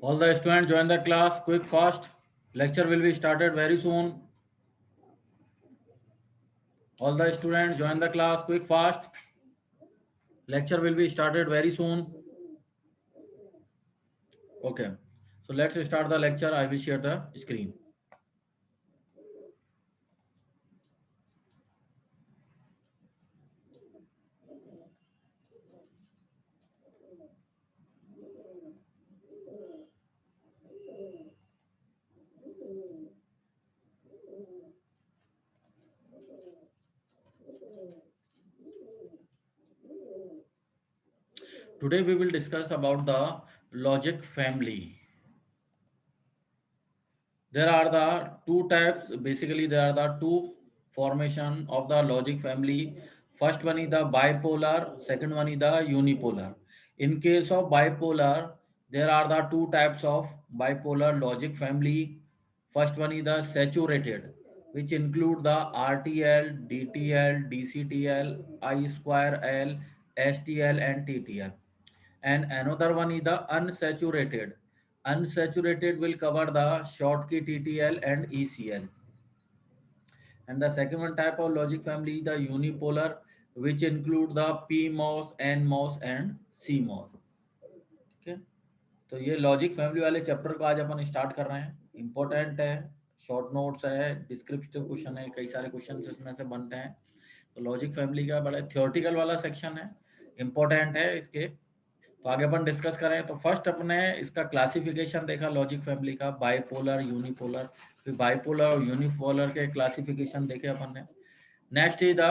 All the students join the class quick fast. Lecture will be started very soon. All the students join the class quick fast. Lecture will be started very soon. Okay. So let's start the lecture. I will share the screen. Today we will discuss about the logic family. There are the two types. Basically, there are the two formation of the logic family. First one is the bipolar, second one is the unipolar. In case of bipolar, there are the two types of bipolar logic family. First one is the saturated, which include the RTL, DTL, DCTL, I square L, STL and TTL. And another one is the unsaturated. Unsaturated will cover the Schottky TTL and ECL. And the second one type of logic family is the unipolar, which include the PMOS, NMOS and CMOS. Okay. तो ये logic family वाले chapter को आज अपन start कर रहे हैं. Important है, short notes है, डिस्क्रिप्टिव क्वेश्चन है, कई सारे क्वेश्चन इसमें से बनते हैं. तो लॉजिक फैमिली का बड़ा थियोरेटिकल वाला सेक्शन है, इंपॉर्टेंट है इसके. तो आगे अपन डिस्कस करें तो फर्स्ट अपने इसका क्लासिफिकेशन देखा लॉजिक फैमिली का, बाइपोलर, यूनिपोलर. फिर बाइपोलर और यूनिपोलर के क्लासिफिकेशन देखे अपन ने. Next is the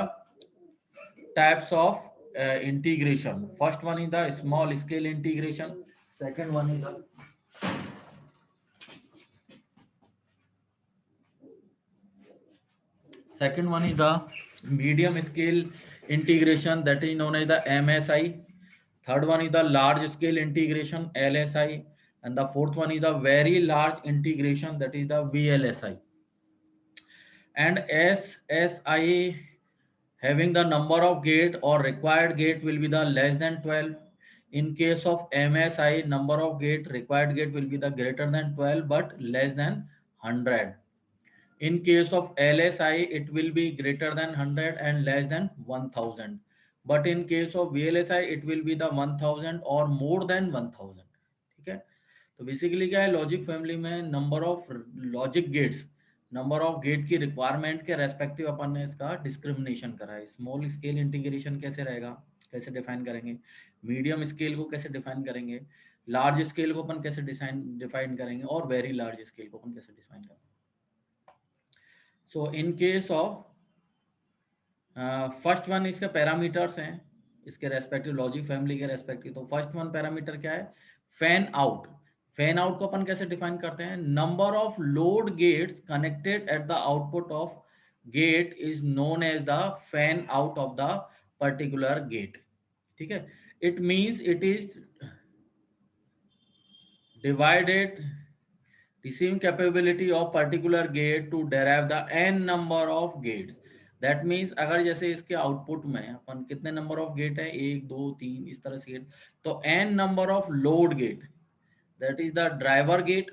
types of integration. First one is the small scale integration, second one is the second one is the medium scale integration, that is known as the MSI. Third one is the large scale integration, LSI. And the fourth one is the very large integration, that is the VLSI. And SSI having the number of gate or required gate will be the less than 12. In case of MSI, number of gate, required gate will be the greater than 12 but less than 100. In case of LSI, it will be greater than 100 and less than 1000. But in case of VLSI, it will be the 1000 or more than 1000. ठीक है. तो basically क्या है, logic family में number of logic gates, number of gate की requirement के respective अपन ने इसका डिस्क्रिमिनेशन करा है. स्मॉल स्केल इंटीग्रेशन कैसे रहेगा, कैसे डिफाइन करेंगे, मीडियम स्केल को कैसे डिफाइन करेंगे, लार्ज स्केल को अपन कैसे डिफाइन करेंगे और वेरी लार्ज स्केल को अपन कैसे डिफाइन करेंगे. So in case of first one इसके पैरामीटर्स हैं इसके रेस्पेक्टिव, लॉजिक फैमिली के रेस्पेक्टिव. तो फर्स्ट वन पैरामीटर क्या है, फैन आउट. फैन आउट को अपन कैसे डिफाइन करते हैं, number of load gates connected at the output of gate is known as the fan out of the particular gate. ठीक है. It means it is divided receiving capability of particular gate to derive the n number of gates. That means अगर जैसे इसके output में अपन कितने number of gate है, 1 2 3 इस तरह से गेट, तो n number of load gate, that is the driver gate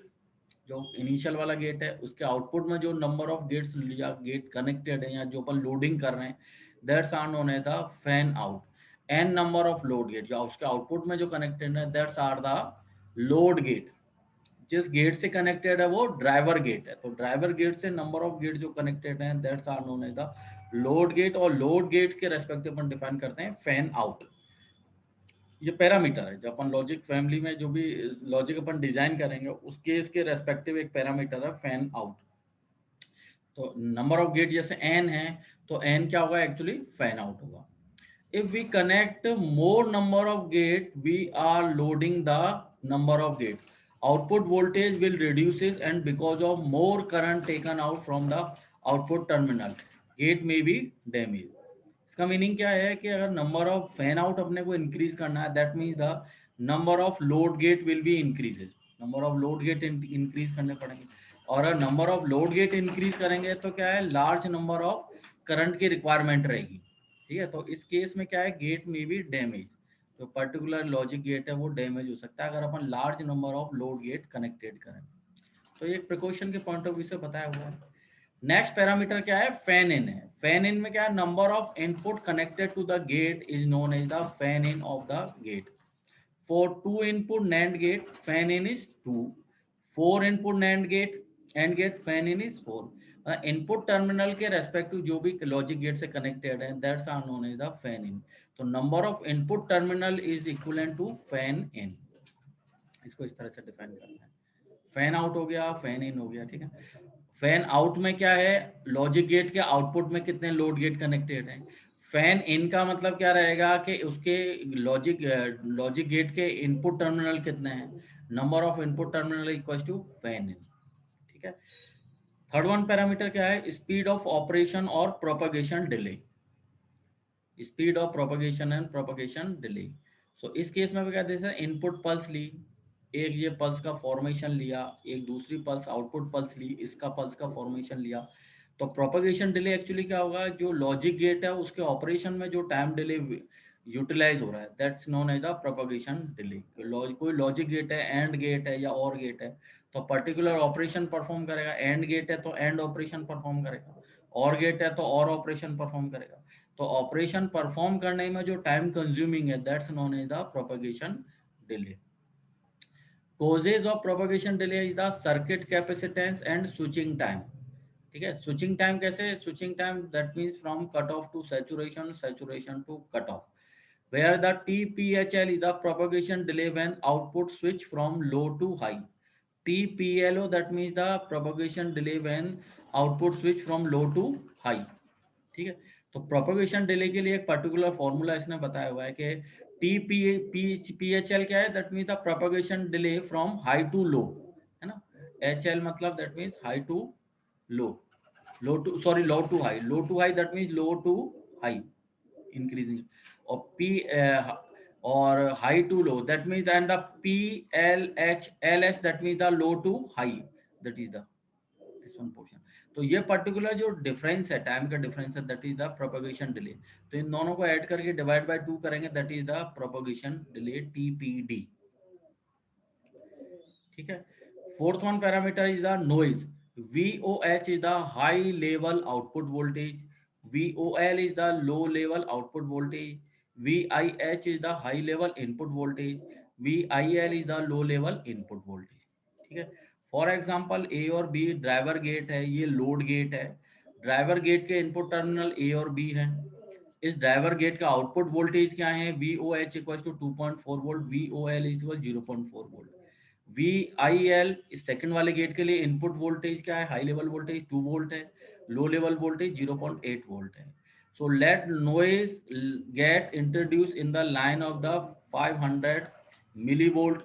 जो इनिशियल वाला गेट है, उसके आउटपुट में जो नंबर ऑफ गेट्स या गेट कनेक्टेड है या जो अपन लोडिंग कर रहे हैं, that's are known as the fan out. n number of load gate या उसके आउटपुट में जो कनेक्टेड है, that's are the load gate. जिस गेट से कनेक्टेड है वो ड्राइवर गेट है, तो ड्राइवर गेट से नंबर ऑफ गेट जो कनेक्टेड हैं, that's are known as the load gate. और लोड गेट के रेस्पेक्टिव अपन डिफाइन करते हैं फैन आउट. ये पैरामीटर है, जब अपन लॉजिक फैमिली में जो भी लॉजिक अपन डिजाइन करेंगे उसके इसके रेस्पेक्टिव एक पैरामीटर है फैन आउट. तो नंबर ऑफ गेट जैसे n है तो n क्या होगा, एक्चुअली फैन आउट होगा. If we connect more number of gate, we are loading the number of gate. Output voltage will reduces and because of more current taken out from the output terminal, gate may be damaged. इसका meaning क्या है कि अगर number of fan out अपने को increase करना है, that means the number of load gate will be increases. Number of load gate increase करने पड़ेंगे, और अगर number of load gate increase करेंगे तो क्या है, लार्ज नंबर ऑफ करंट की रिक्वायरमेंट रहेगी. ठीक है. तो इस केस में क्या है, गेट में भी डैमेज. जो पर्टिकुलर लॉजिक गेट है वो डैमेज हो सकता है अगर अपन large number of load gate connected करें। तो ये प्रिकॉशन के पॉइंट ऑफ व्यू से बताया हुआ है। नेक्स्ट पैरामीटर क्या है, फैन इन है। फैन इन में क्या है, number of input connected to the gate is known as the fan in of the gate. For 2 input NAND gate, fan in is 2. 4 input NAND gate, AND gate, fan in is 4. Input terminal के respective जो भी logic gate से connected है, that's are known as the fan in. तो number of input terminal is equivalent to fan in. इसको इस तरह से डिफाइन करते हैं। फैन आउट हो गया, फैन इन हो गया, ठीक है। फैन आउट में क्या है, लॉजिक गेट के आउटपुट में कितने लोड गेट कनेक्टेड हैं। फैन इन का मतलब क्या रहेगा कि उसके लॉजिक गेट के इनपुट टर्मिनल कितने हैं, number of input terminal equal to fan in, ठीक है। थर्ड वन पैरामीटर क्या है, स्पीड ऑफ ऑपरेशन और propagation delay. Speed of propagation and propagation delay. So इस केस में क्या देते हैं, इनपुट पल्स ली, एक ये पल्स का फॉर्मेशन लिया, एक दूसरी पल्स आउटपुट पल्स ली, इसका पल्स का फॉर्मेशन लिया। तो प्रोपगेशन डिले एक्चुअली क्या होगा, जो लॉजिक गेट है उसके ऑपरेशन में जो टाइम डिले यूटिलाइज हो रहा है, that's known as the propagation delay. कोई लॉजिक गेट है, एंड गेट है या और गेट है, तो पर्टिकुलर ऑपरेशन परफॉर्म करेगा। एंड गेट है तो एंड ऑपरेशन परफॉर्म करेगा, और गेट है तो और ऑपरेशन परफॉर्म करेगा। तो ऑपरेशन परफॉर्म करने में जो टाइम कंज्यूमिंग है, that's known as the propagation delay. Causes of propagation delay is the circuit capacitance and switching time. ठीक है, switching time कैसे, switching time that means from cut off to saturation, saturation to cut off, where the TPHL is the propagation delay when output switch from low to high. TPLO that means the propagation delay when output switch from low to high. ठीक है। तो propagation delay के लिए एक particular formula इसने बताया हुआ है कि TPHL क्या है, that means the propagation delay from high to low, है ना। HL मतलब that means high to low, low to sorry low to high, low to high that means low to high increasing, और और high to low that means and the PLH that means the low to high, that is the this one portion. तो ये particular जो difference है, time का difference है, that is the propagation delay. तो इन दोनों को ऐड करके डिवाइड बाय 2 करेंगे, that is the propagation delay, TPD, ठीक है। Fourth one parameter is the noise. VOH is the high level output voltage, VOL is the low level output voltage, VIH is the high level input voltage, VIL is the low level input voltage, ठीक है। For example ए और B driver gate है, ये load gate है। Driver gate के input terminal A और B हैं। इस ड्राइवर गेट का आउटपुट वोल्टेज क्या है, VOH equal to 2.4 volt, VOL equal 0.4 volt. VIL इस सेकंड वाले गेट के लिए इनपुट वोल्टेज क्या है, हाई लेवल वोल्टेज 2 वोल्ट है, लो लेवल वोल्टेज 0.8 वोल्ट है। So let noise gate introduce in the line of the 500 millivolt.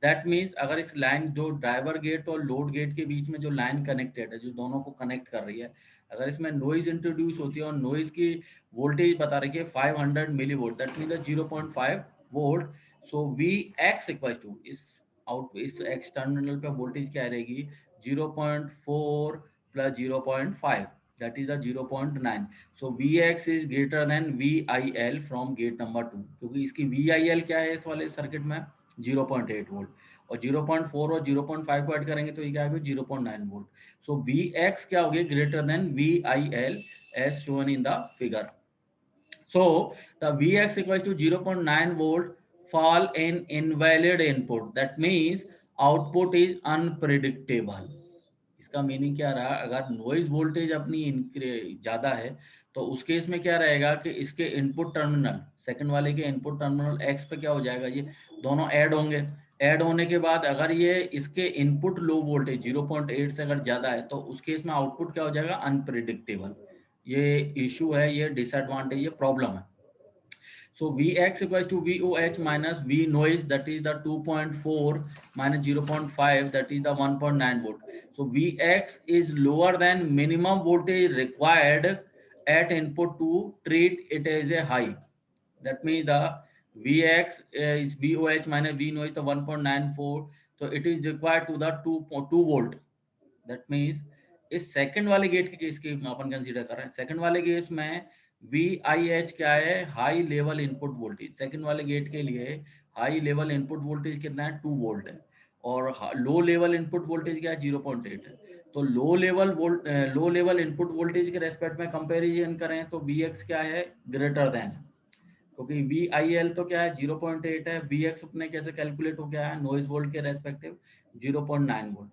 That means अगर इस लाइन जो ड्राइवर गेट और लोड गेट के बीच में जो लाइन कनेक्टेड है, जो दोनों को कनेक्ट कर रही है, अगर इसमें नॉइज इंट्रोड्यूस होती है और नॉइज की वोल्टेज बता रही है 500 milli volt, that means 0.5 volt. So Vx equal to इस एक्सटर्नल पे वोल्टेज क्या रहेगी, 0.4 plus 0.5 that is the 0.9. So Vx is greater than VIL from gate number 2, क्योंकि इसकी VIL क्या है इस वाले सर्किट में 0.8 वोल्ट, और 0.4 और 0.5 को ऐड करेंगे तो ये क्या आएगा 0.9 वोल्ट। सो Vx क्या हो गया, greater than VIL as shown in the figure. So the Vx equals to 0.9 volt fall in invalid input, that means output is unpredictable. इसका मीनिंग क्या रहा, अगर नॉइज वोल्टेज अपनी ज्यादा है तो उस केस में क्या रहेगा कि इसके इनपुट टर्मिनल, सेकंड वाले के इनपुट टर्मिनल एक्स पे क्या हो जाएगा, ये दोनों ऐड होंगे। ऐड होने के बाद अगर ये इसके इनपुट लो वोल्टेज 0.8 से अगर ज्यादा है तो उस केस में आउटपुट क्या हो जाएगा, अनप्रिडिक्टेबल। ये इशू है, ये डिसएडवांटेज, ये प्रॉब्लम है। So Vx equals to VOH minus V noise, that is the 2.4 minus 0.5, that is the 1.9 volt. So Vx is lower than minimum voltage required at input to treat it as a high. That means the Vx is VOH minus V noise the 1.94, so it is required to the 2 volt. That means इस second वाले gate के case की अपन consider कर रहे हैं। Second वाले case में VIH क्या है, high level input voltage. Second वाले गेट के लिए हाई लेवल इनपुट वोल्टेज कितना है, 2 वोल्ट है, और लो लेवल इनपुट वोल्टेज क्या है, 0.8 है। तो लो लेवल इनपुट वोल्टेज के रेस्पेक्ट में कंपैरिजन करें तो Vx क्या है, ग्रेटर देन, क्योंकि VIL तो क्या है 0.8 है, Vx अपने कैसे कैलकुलेट हो गया है, नॉइज वोल्ट के रेस्पेक्टिव 0.9 वोल्ट।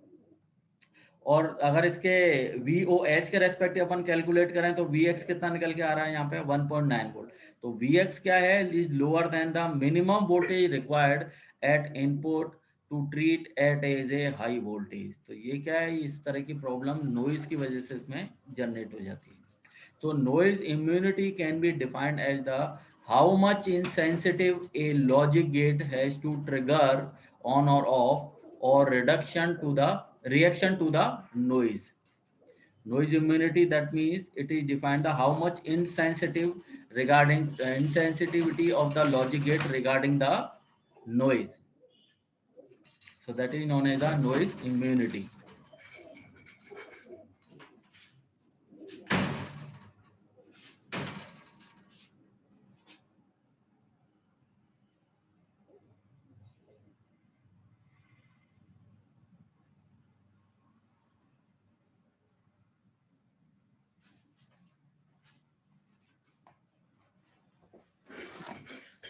और अगर इसके VOH के रेस्पेक्टिव अपन कैलकुलेट करें तो Vx कितना निकल के आ रहा है यहाँ पे, 1.9 वोल्ट। तो Vx क्या है, is lower than the minimum voltage required at input to treat at as a high voltage. तो ये क्या है, इस तरह की प्रॉब्लम नॉइज की वजह से इसमें जनरेट हो जाती है। So noise immunity can be defined as the how much insensitive a logic gate has to trigger on or off or reaction to the noise. Noise immunity, that means it is defined the how much insensitivity of the logic gate regarding the noise. So that is known as the noise immunity.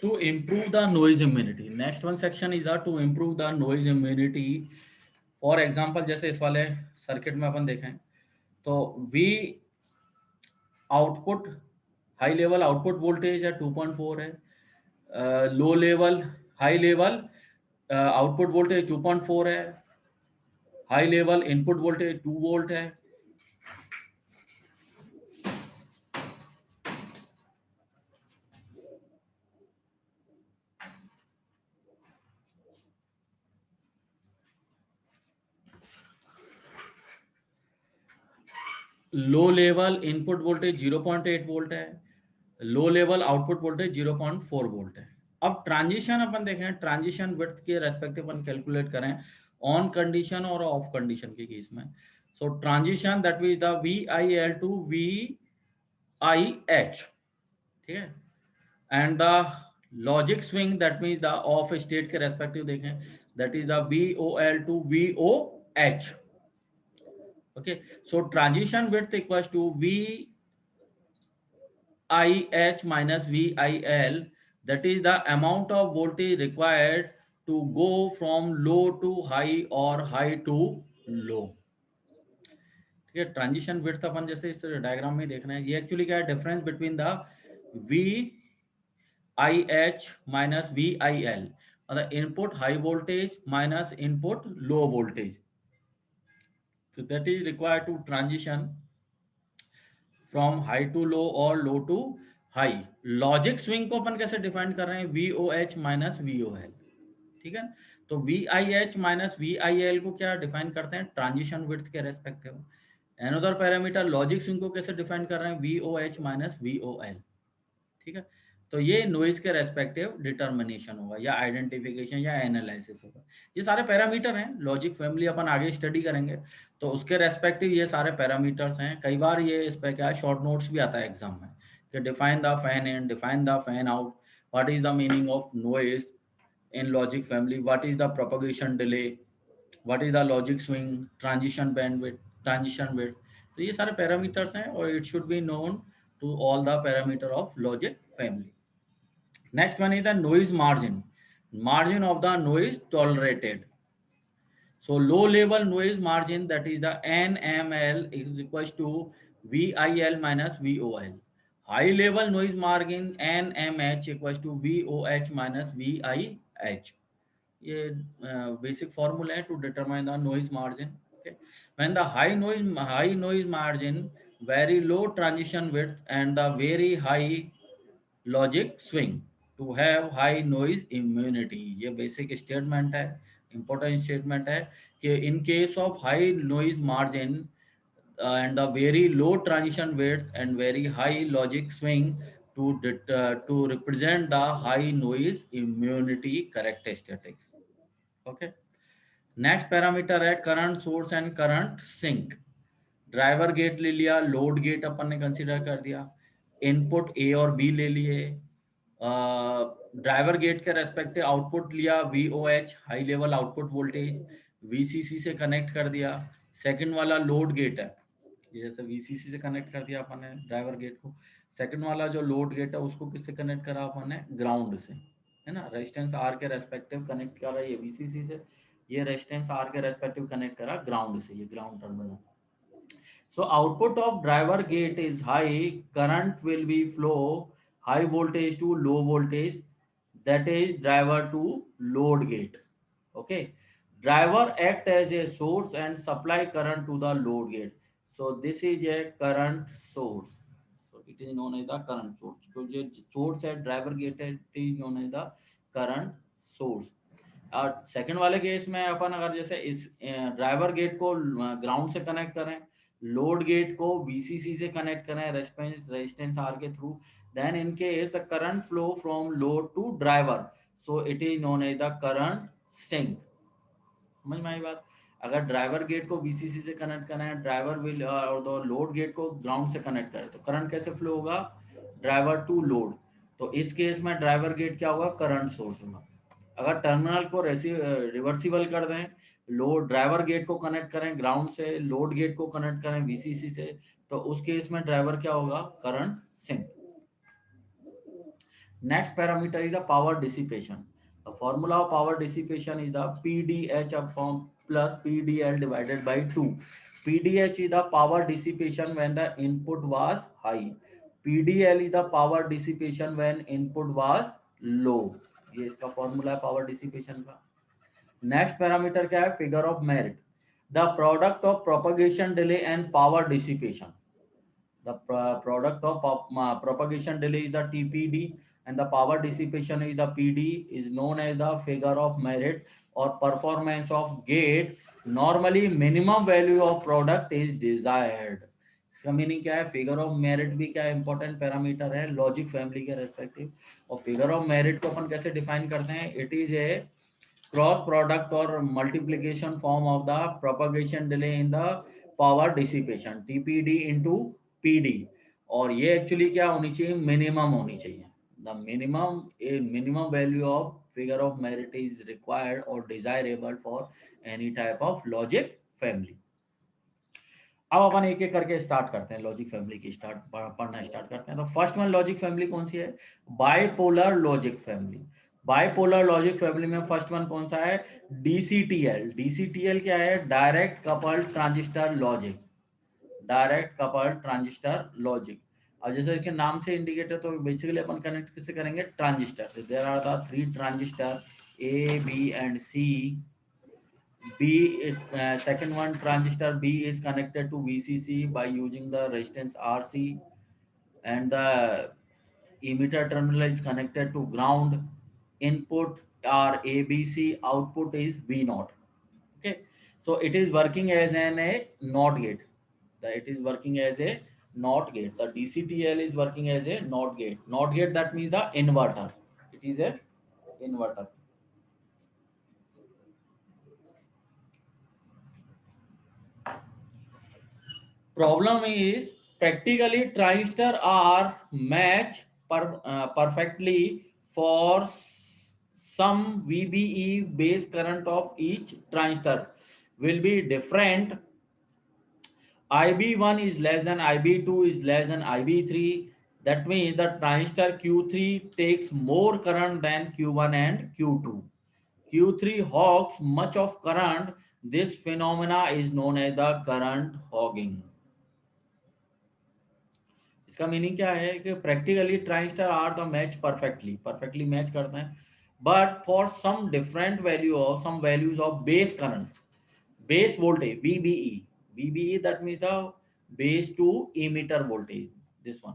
To improve the noise immunity, next one section is the to improve the noise immunity. For example जैसे इस वाले circuit में अपन देखें तो V output, high level output voltage है 2.4 है, low level high level output voltage 2.4 है, high level input voltage 2 volt है। Low level input voltage 0.8 volt है, low level output voltage 0.4 volt है। अब ट्रांजिशन अपन देखें, ट्रांजिशन विड्थ के रेस्पेक्टिव अपन कैलकुलेट करें ऑन कंडीशन और ऑफ कंडीशन के केस में। So transition that means the VIL to VIH, ठीक है, and the logic swing that means the off state के रेस्पेक्टिव देखें, that is the VOL to VOH। okay, so transition width equals to VIH minus VIL, that is the amount of voltage required to go from low to high or high to low। ठीक है, transition width अपन जैसे इस diagram में देख रहे हैं, ये actually क्या है, difference between the VIH minus VIL, मतलब input high voltage minus input low voltage. So that is required to transition from high to low और low to high। Logic swing को अपन कैसे डिफाइन कर रहे हैं, VOH माइनस VOL, ठीक है। तो VIH माइनस VIL को क्या डिफाइन करते हैं, ट्रांजिशन विड्थ के respective. Another parameter logic swing को कैसे डिफाइन कर रहे हैं, VOH माइनस VOL, ठीक है। तो ये नॉइज के रेस्पेक्टिव डिटर्मिनेशन होगा या आइडेंटिफिकेशन या एनालिसिस होगा। ये सारे पैरामीटर हैं, लॉजिक फैमिली अपन आगे स्टडी करेंगे तो उसके रेस्पेक्टिव ये सारे पैरामीटर्स हैं। कई बार ये इस पे क्या शॉर्ट नोट्स भी आता है एग्जाम में कि define the fan in, define the fan out, what is the meaning of noise in logic family, what is the propagation delay, what is the logic swing, transition bandwidth, transition width. तो ये सारे parameters हैं और it should be known to all the parameter of logic family. Next one is the noise margin, margin of the noise tolerated. So low level noise margin, that is the NML, is equals to VIL minus VOL. High level noise margin NMH equals to VOH minus VIH. ये basic formula है to determine the noise margin. Okay. When the high noise margin, very low transition width and the very high logic swing to have high noise immunity। ये basic statement है, important statement है कि in case of high noise margin and a very low transition width and very high logic swing to represent the high noise immunity characteristics। Okay, next parameter है current source and current sink. Driver gate ले लिया, load gate अपन ने consider कर दिया, input A और B ले लिए, driver gate के रेस्पेक्टिव आउटपुट लिया VOH high level output voltage, VCC से कनेक्ट कर दिया। सेकंड वाला लोड गेट है, जैसे VCC से कनेक्ट कर दिया अपन ने ड्राइवर गेट को। सेकंड वाला जो लोड गेट है उसको किससे कनेक्ट करा अपन ने, ग्राउंड से, है ना, रेजिस्टेंस आर के रेस्पेक्टिव कनेक्ट करा ये VCC से, ये रेजिस्टेंस आर के रेस्पेक्टिव कनेक्ट करा ग्राउंड से, ये ground terminal. So output of driver gate is high, current will be flow high voltage to low voltage, that is driver to load gate. Okay, driver act as a source and supply current to the load gate. So this is a current source. So it is known as the current source. So जो source है driver gate है, it is known as the current source. और second वाले case में अपन अगर जैसे इस ड्राइवर गेट को ग्राउंड से कनेक्ट करें, लोड गेट को VCC से कनेक्ट करें रेजिस्टेंस आर के through, then in case the current flow from load to driver, so it is known as the current sink. समझ में आई बात? अगर ड्राइवर गेट को VCC से कनेक्ट करना है, ड्राइवर विल और लोड गेट को ग्राउंड से कनेक्ट करें, तो करंट कैसे फ्लो होगा, ड्राइवर टू लोड। तो इस केस में ड्राइवर गेट क्या होगा, करंट सोर्स होगा। अगर टर्मिनल को रिवर्सिबल कर दें, लोड ड्राइवर गेट को कनेक्ट करें ग्राउंड से, लोड गेट को कनेक्ट करें VCC से, तो उस केस में ड्राइवर क्या होगा, current sink. Next parameter is the power dissipation. The formula of power dissipation is the PDH upon plus PDL divided by 2. PDH is the power dissipation when the input was high. PDL is the power dissipation when input was low. ये इसका formula है power dissipation का। Next parameter क्या है, figure of merit, the product of propagation delay and power dissipation. The product of propagation delay is the TPD and the power dissipation is the PD, is known as the figure of merit or performance of gate. Normally minimum value of product is desired. इसका meaning क्या है, figure of merit भी क्या important parameter है logic family के respective. और figure of merit को अपन कैसे डिफाइन करते हैं, it is a cross product और multiplication form of the propagation delay in the power dissipation, TPD into PD। और ये एक्चुअली क्या होनी चाहिए, मिनिमम होनी चाहिए। The minimum value of figure of merit is required और desirable for any type of logic family. अब अपन एक एक करके स्टार्ट करते हैं, लॉजिक फैमिली की पढ़ना स्टार्ट करते हैं। तो फर्स्ट वन लॉजिक फैमिली कौन सी है, bipolar logic family. Bipolar logic family में फर्स्ट वन कौन सा है, DCTL। DCTL क्या है, direct coupled transistor logic, direct coupled transistor logic. अब जैसे इसके नाम से इंडिकेट है, तो बेसिकली अपन कनेक्ट किससे करेंगे, ट्रांजिस्टर से। There are the 3 transistor A, B and C. B, second one transistor B is connected to VCC by using the resistance RC, and the emitter terminal is connected to ground. Input are ABC, output is V0. Okay, so it is working as a NOT gate. It is working as a NOT gate. The DCTL is working as a NOT gate. NOT gate, that means the inverter. It is a inverter. Problem is practically transistor are match perfectly for some VBE base current of each transistor will be different. IB1 is less than IB2 is less than IB3. That means the transistor Q3 takes more current than Q1 and Q2. Q3 hogs much of current. This phenomena is known as the current hogging. इसका meaning क्या है कि practically transistor are the match perfectly match करते हैं, but for some different value और some values of base current, base voltage VBE that means the base to emitter voltage, this one,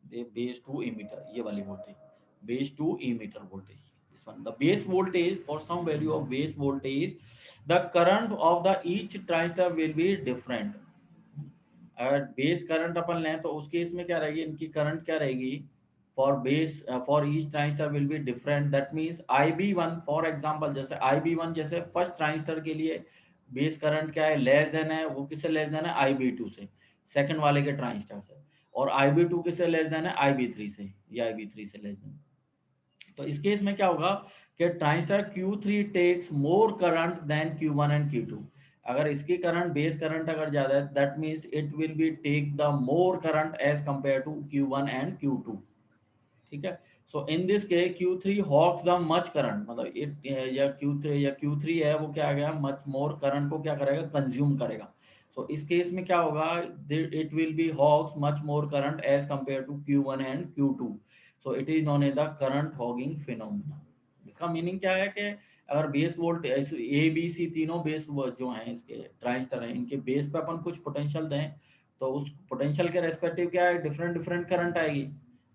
the base to emitter, ये वाली voltage, base to emitter voltage, this one, the base voltage, for some value of base voltage the current of the each transistor will be different. अगर base current अपन लें तो उस case में क्या रहेगी, इनकी करंट क्या रहेगी, for base for each transistor will be different. That means IB1 for example, जैसे IB1 जैसे फर्स्ट ट्रांजिस्टर के लिए बेस करंट क्या है, लेस देन है, वो किससे लेस देन है, IB2 से, सेकंड वाले के ट्रांजिस्टर से। और IB2 किससे लेस देन है, IB3 से, या IB3 से लेस देन। तो इस केस में क्या होगा कि transistor Q3 takes more current than Q1 and Q2। अगर इसकी करंट, बेस करंट अगर ज्यादा है, that means it will be take the more current as compare to Q1 and Q2। ठीक है, so in this case Q3 hogs the much current, मतलब it या Q3 है वो क्या आ गया, मच मोर करंट को क्या करेगा, कंज्यूम करेगा। सो इस केस में क्या होगा, it will be hogs much more current as compare to Q1 and Q2। So it is known as the current hogging phenomena. इसका मीनिंग क्या है कि अगर base volt A B C तीनों बेस जो हैं इसके ट्रांजिस्टर हैं, इनके बेस पे अपन कुछ पोटेंशियल दें, तो उस पोटेंशियल के रेस्पेक्टिव क्या है, डिफरेंट डिफरेंट करंट आएगी।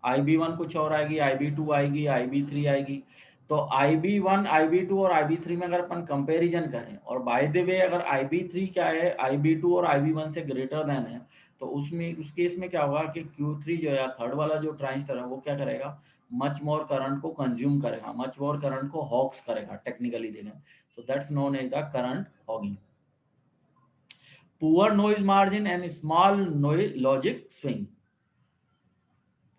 IB1 कुछ और आएगी, IB2 आएगी, IB3 आएगी। तो IB1, IB2 और IB3 में अगर अपन कंपैरिजन करें, और बाय द वे अगर IB3 क्या है, IB2 और IB1 से ग्रेटर देन है, तो उसमें उस केस में क्या होगा कि Q3 जो है, थर्ड वाला जो ट्रांजिस्टर है, वो क्या करेगा, मच मोर करंट को कंज्यूम करेगा, मच मोर करंट को हॉक्स करेगा, टेक्निकली देखें। So that's known as the current hogging. Poor noise margin and small noise logic swing,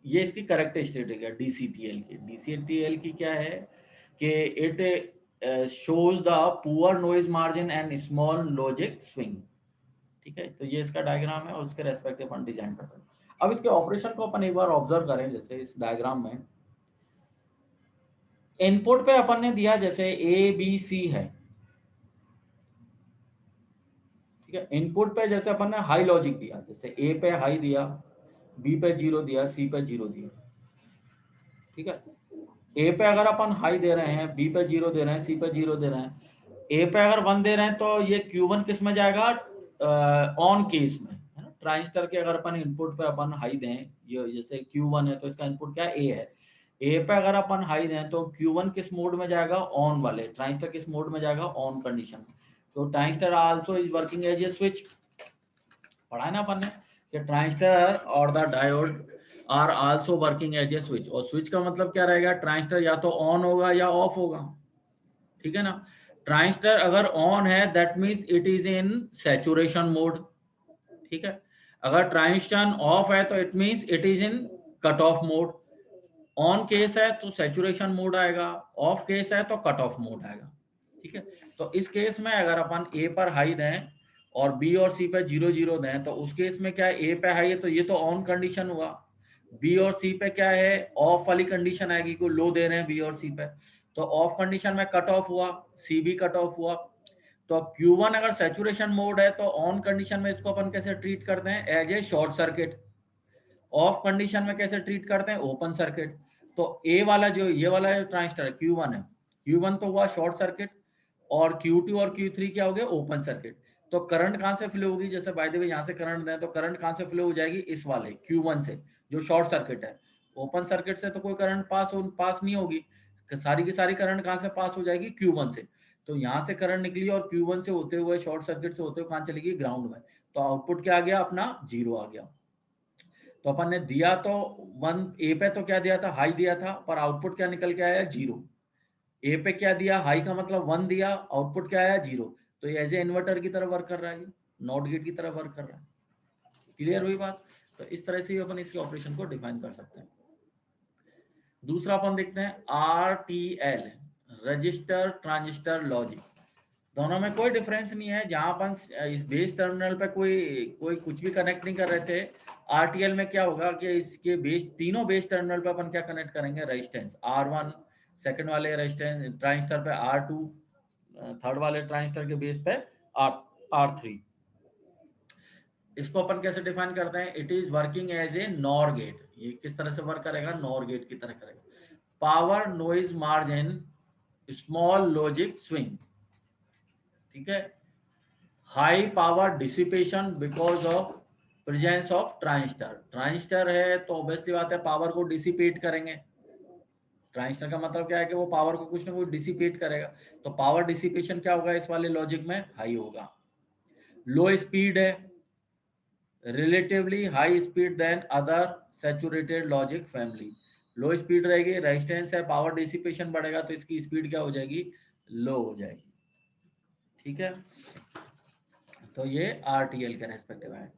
ये इसकी कैरेक्टरिस्टिक है DCTL की। DCTL की क्या है कि it shows the poor noise margin and small logic swing. ठीक है, तो ये इसका डायग्राम है और उसके रेस्पेक्टिव अपन डिजाइन कर सकते हैं। अब इसके ऑपरेशन को अपन एक बार ऑब्जर्व करें। जैसे इस डायग्राम में इनपुट पे अपन ने दिया जैसे ABC है, ठीक है, इनपुट पे जैसे अपन ने हाई लॉजिक दिया, जैसे A पे हाई दिया, B पे 0 दिया, C पे 0 दिया। ठीक है, A पे अगर अपन हाई दे रहे हैं, B पे 0 दे रहे हैं, C पे 0 दे रहे हैं, A पे अगर 1 दे रहे हैं, तो ये Q1 किस में जाएगा, ऑन केस में, है ना। ट्रांजिस्टर के अगर अपन इनपुट पे अपन हाई दें, ये जैसे Q1 है तो इसका इनपुट क्या है, A है। A पे अगर अपन हाई दें तो Q1 किस मोड में जाएगा, ऑन वाले, ट्रांजिस्टर किस मोड में जाएगा, ऑन कंडीशन। तो transistor also is working as a switch, पढ़ा है ना अपन ने कि ट्रांजिस्टर और the diode are also working as a switch. और स्विच का मतलब क्या रहेगा, ट्रांजिस्टर या तो ऑन होगा या ऑफ होगा। ठीक है ना, ट्रांजिस्टर अगर ऑन है that means it is in saturation mode. ठीक है, अगर ट्रांजिस्टर ऑफ है तो it means it is in cut off mode. On case है तो सैचुरेशन मोड आएगा, ऑफ केस है तो कट ऑफ मोड आएगा। ठीक है, तो इस केस में अगर अपन A पर हाई दें और B और C पे 0 0 दें, तो उस केस में क्या है, A पे हाई है तो ये तो ऑन कंडीशन हुआ, B और C पे क्या है, ऑफ वाली कंडीशन आएगी, को लो दे रहे हैं B और C पे, तो ऑफ कंडीशन में कट ऑफ हुआ, C भी कट ऑफ हुआ। तो अब Q1 अगर सैचुरेशन मोड है तो ऑन कंडीशन में इसको अपन कैसे ट्रीट करते हैं, as a short circuit. Off condition में कैसे ट्रीट करते हैं, ओपन सर्किट। तो ए वाला जो ये वाला ट्रांजिस्टर Q1 है, Q1 तो हुआ शॉर्ट सर्किट, और Q2 और Q3 क्या हो गया, ओपन सर्किट। तो करंट कहां से फ्लो होगी, जैसे बाय द वे यहां से करंट दें तो करंट कहां से फ्लो हो जाएगी, इस वाले Q1 से जो शॉर्ट सर्किट है। ओपन सर्किट से तो कोई करंट पास नहीं होगी, सारी की सारी करंट कहां से पास हो जाएगी, Q1 से। तो यहां से करंट निकली और Q1 से होते हुए, शॉर्ट सर्किट से होते हुए कहां चलेगी, ग्राउंड में। तो आउटपुट क्या आ गया अपना, 0 आ गया। तो अपन ने दिया तो 1, ए पे तो क्या दिया था, हाई दिया था, पर आउटपुट क्या निकल के आया, 0। ए पे क्या दिया, हाई का मतलब 1 दिया, आउटपुट क्या आया, 0। तो ये एज ए इन्वर्टर की तरह वर्क कर रहा है, नॉट गेट की तरह वर्क कर रहा है। क्लियर हुई बात। तो इस तरह से अपन इसके ऑपरेशन को डिफाइन कर सकते हैं। दूसरा अपन देखते हैं RTL, रजिस्टर ट्रांजिस्टर लॉजिक। दोनों में कोई डिफरेंस नहीं है। जहां अपन इस बेस टर्मिनल पे कोई कुछ भी कनेक्ट नहीं कर रहे थे, RTL में क्या होगा कि इसके बेस, तीनों बेस टर्मिनल पे अपन क्या कनेक्ट करेंगे, रेजिस्टेंस R1, सेकंड वाले रेजिस्टेंस ट्रांजिस्टर पे R2, थर्ड वाले ट्रांजिस्टर के बेस पे R3। इसको अपन कैसे डिफाइन करते हैं, it is working as a NOR gate. ये किस तरह से वर्क करेगा, नॉर गेट की तरह करेगा। Power noise margin small logic swing. ठीक है, high power dissipation because of presence of transistor. Transistor है तो ऑब्वियसली बात है पावर को डिसिपेट करेंगे। ट्रांजिस्टर का मतलब क्या है कि वो पावर को कुछ ना कुछ डिसिपेट करेगा। तो पावर डिसिपेशन क्या होगा इस वाले लॉजिक में, हाई होगा। लो स्पीड है, relatively high speed than other saturated logic family. Low speed रहेगी, रेजिस्टेंस है, पावर डिसिपेशन बढ़ेगा तो इसकी स्पीड क्या हो जाएगी, लो हो जाएगी। ठीक है, तो ये RTL के रेस्पेक्टिव है।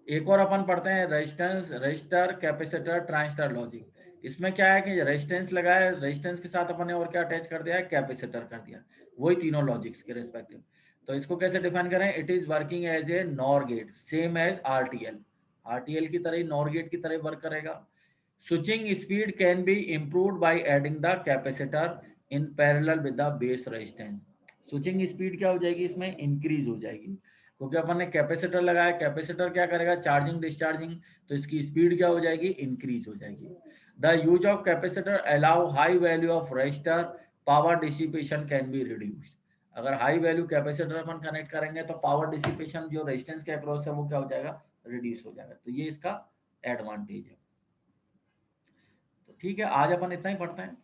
एक और अपन पढ़ते हैं resistance, register, capacitor, transistor, logic. इसमें क्या है कि रेजिस्टेंस लगा है, रेजिस्टेंस के साथ अपन ने और क्या अटैच कर दिया है, कैपेसिटर कर दिया, वही तीनों लॉजिक्स के रेस्पेक्टिव। तो इसको कैसे डिफाइन करें, it is working as a NOR gate, same as RTL, RTL की तरह, नॉर गेट की तरह वर्क करेगा। Switching speed can be improved by adding the capacitor in parallel with the base resistance. Switching speed क्या हो जाएगी, इसमें increase हो जाएगी, क्योंकि अपन ने कैपेसिटर लगाया, कैपेसिटर क्या करेगा, चार्जिंग डिस्चार्जिंग, तो इसकी स्पीड क्या हो जाएगी, इंक्रीज हो जाएगी। The use of capacitor allow high value of register, power dissipation can be reduced. अगर हाई वैल्यू कैपेसिटर अपन कनेक्ट करेंगे तो पावर डिसिपेशन जो रेजिस्टेंस के अक्रॉस है वो क्या हो जाएगा, रिड्यूस हो जाएगा। तो ये इसका एडवांटेज है। तो ठीक है, आज अपन इतना ही पढ़ते हैं।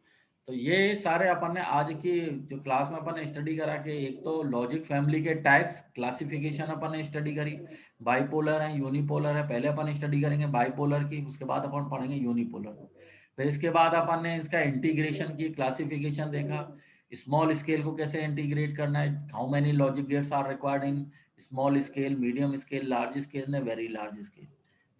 तो ये सारे अपन ने आज की जो क्लास में अपन ने स्टडी करा के, एक तो लॉजिक फैमिली के टाइप्स, क्लासिफिकेशन अपन ने स्टडी करी, बाइपोलर है, यूनिपोलर है, पहले अपन स्टडी करेंगे बाइपोलर की, उसके बाद अपन पढ़ेंगे यूनिपोलर को। फिर इसके बाद अपन ने इसका इंटीग्रेशन की क्लासिफिकेशन देखा, स्मॉल स्केल को कैसे इंटीग्रेट करना है, how many logic gates are required in small scale, medium scale, large scale ने वेरी लार्ज स्केल।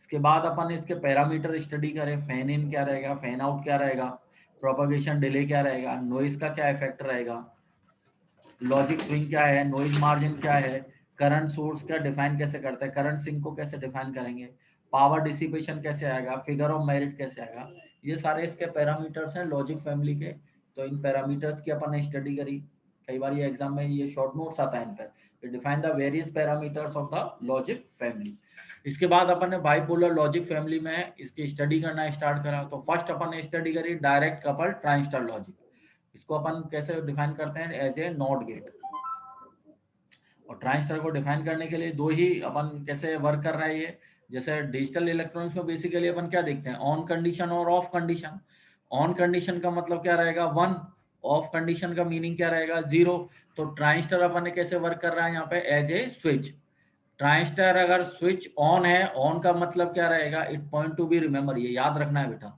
इसके बाद अपन ने इसके पैरामीटर स्टडी करे, फैन इन क्या रहेगा, फैन आउट क्या रहेगा, प्रोपगेशन डिले क्या रहेगा, नॉइज का क्या इफेक्ट रहेगा, लॉजिक स्विंग क्या है, नॉइज मार्जिन क्या है, करंट सोर्स क्या डिफाइन कैसे करते हैं, करंट सिंक को कैसे डिफाइन करेंगे, पावर डिसिपेशन कैसे आएगा, फिगर ऑफ मेरिट कैसे आएगा, ये सारे इसके पैरामीटर्स हैं लॉजिक फैमिली के। तो इन पैरामीटर्स की अपन ने स्टडी करी, कई बार ये एग्जाम में ये शॉर्ट नोट्स आता है इन पर, define the various parameters of the logic family. इसके बाद अपन ने बाइपोलर लॉजिक फैमिली में इसकी स्टडी करना स्टार्ट करा। तो फर्स्ट अपन ने स्टडी करी डायरेक्ट कपल ट्रांजिस्टर लॉजिक। इसको अपन कैसे डिफाइन करते हैं, एज ए नॉट गेट। और ट्रांजिस्टर को डिफाइन करने के लिए दो ही अपन कैसे वर्क कर रहा है ये, जैसे डिजिटल इलेक्ट्रॉनिक्स में बेसिकली अपन क्या देखते हैं, ऑन कंडीशन और ऑफ कंडीशन। ऑन कंडीशन का मतलब क्या रहेगा, 1, ऑफ कंडीशन का मीनिंग क्या रहेगा, 0। तो ट्रांजिस्टर अपन ने कैसे वर्क कर रहा है यहाँ पे, एज ए स्विच। ट्रांजिस्टर अगर स्विच ऑन है, ऑन का मतलब क्या रहेगा, it point to be, remember ये याद रखना है बेटा,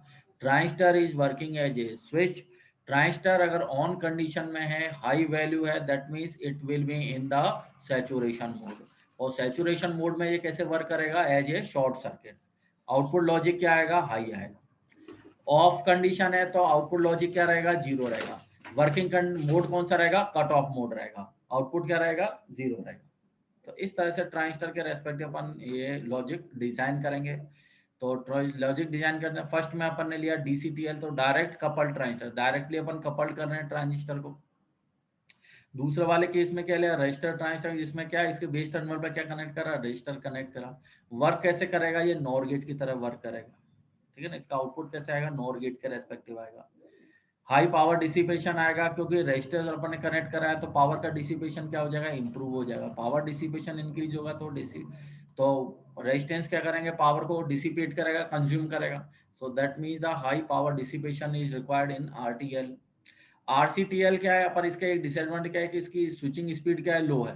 transistor is working as a switch. Transistor अगर ऑन कंडीशन में है, हाई वैल्यू है, that means it will be in the saturation mode. और सैचुरेशन मोड में ये कैसे वर्क करेगा, as a short circuit. Output logic क्या आएगा, हाई आएगा। ऑफ कंडीशन है तो आउटपुट लॉजिक क्या रहेगा, 0 रहेगा। वर्किंग मोड कौन सा रहेगा, कट ऑफ मोड रहेगा, आउटपुट क्या रहेगा, 0 रहेगा। तो इस तरह से ट्रांजिस्टर के रेस्पेक्टिव अपन ये लॉजिक डिजाइन करेंगे। तो लॉजिक डिजाइन करने फर्स्ट में अपन ने लिया डीसीटीएल, तो डायरेक्ट कपल्ड ट्रांजिस्टर, डायरेक्टली अपन कपल्ड कर रहे हैं ट्रांजिस्टर को। दूसरे वाले केस में क्या लिया, रजिस्टर ट्रांजिस्टर, जिसमें क्या इसके बेस टर्मिनल पे क्या कनेक्ट करा, रजिस्टर कनेक्ट करा। वर्क कैसे करेगा, ये नॉर गेट की तरह वर्क करेगा, ठीक है ना। इसका आउटपुट कैसे आएगा, नॉर गेट के रेस्पेक्टिव आएगा। हाई पावर डिसिपेशन आएगा, क्योंकि रेजिस्टर अपन ने कनेक्ट करा है, तो पावर का डिसिपेशन क्या हो जाएगा, इंप्रूव हो जाएगा। पावर डिसिपेशन इंक्रीज होगा तो रेजिस्टेंस क्या करेंगे, पावर को डिसिपेट करेगा, कंज्यूम करेगा। So that means the high power dissipation is required in RTL. RCTL क्या है, पर इसका एक डिसएडवांटेज क्या है कि इसकी स्विचिंग स्पीड क्या है, लो है।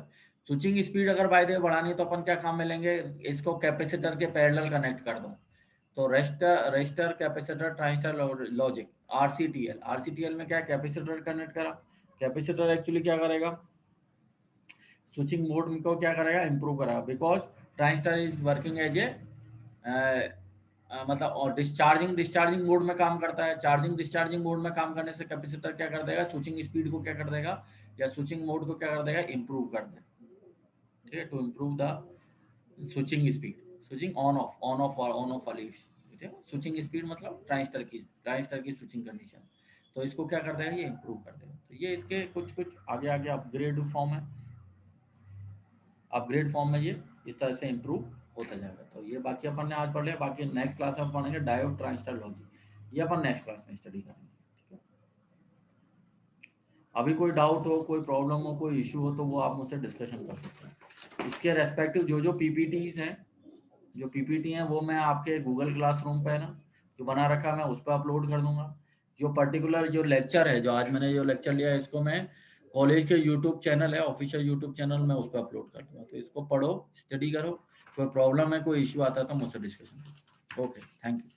स्विचिंग स्पीड अगर बाय द वे बढ़ानी है तो अपन क्या काम में लेंगे, इसको कैपेसिटर के पैरेलल कनेक्ट कर दो। तो resistor capacitor transistor logic, RCTL. RCTL में क्या कैपेसिटर कनेक्ट करा, कैपेसिटर एक्चुअली क्या करेगा, स्विचिंग मोड को क्या करेगा, इंप्रूव करेगा, because transistor is working as a मतलब और डिस्चार्जिंग मोड में काम करता है। चार्जिंग डिस्चार्जिंग मोड में काम करने से कैपेसिटर क्या कर देगा, स्विचिंग स्पीड को क्या कर देगा, या स्विचिंग मोड को क्या कर देगा, इंप्रूव कर देगा, ठीक है, to improve the switching speed. Switching on off वाली, स्विचिंग स्पीड मतलब ट्रांजिस्टर की स्विचिंग कंडीशन। तो इसको क्या कर देगा, ये इंप्रूव कर देगा। तो ये इसके कुछ आगे आगे अपग्रेड फॉर्म है, अपग्रेड फॉर्म में ये इस तरह से इंप्रूव होता जाएगा। तो ये बाकी अपन ने आज पढ़ लिया, बाकी नेक्स्ट क्लास में पढ़ेंगे डायोड ट्रांजिस्टर लॉजिक, ये अपन नेक्स्ट क्लास में स्टडी करेंगे, ठीक है। अभी कोई डाउट हो, कोई प्रॉब्लम हो, कोई इश्यू हो, तो वो आप मुझसे डिस्कशन कर सकते हैं। इसके रेस्पेक्टिव जो पीपीटीज हैं, जो पीपीटी हैं वो मैं आपके गूगल क्लासरूम पे ना जो बना रखा है मैं उस पर अपलोड कर दूंगा। जो पर्टिकुलर जो लेक्चर है, जो आज मैंने जो लेक्चर लिया है, इसको मैं कॉलेज के यूट्यूब चैनल है, ऑफिशियल यूट्यूब चैनल में उस पर अपलोड कर दूंगा। तो इसको पढ़ो, स्टडी करो, कोई प्रॉब्लम है, कोई इश्यू आता है तो मुझसे डिस्कशन करो। Okay, thank you.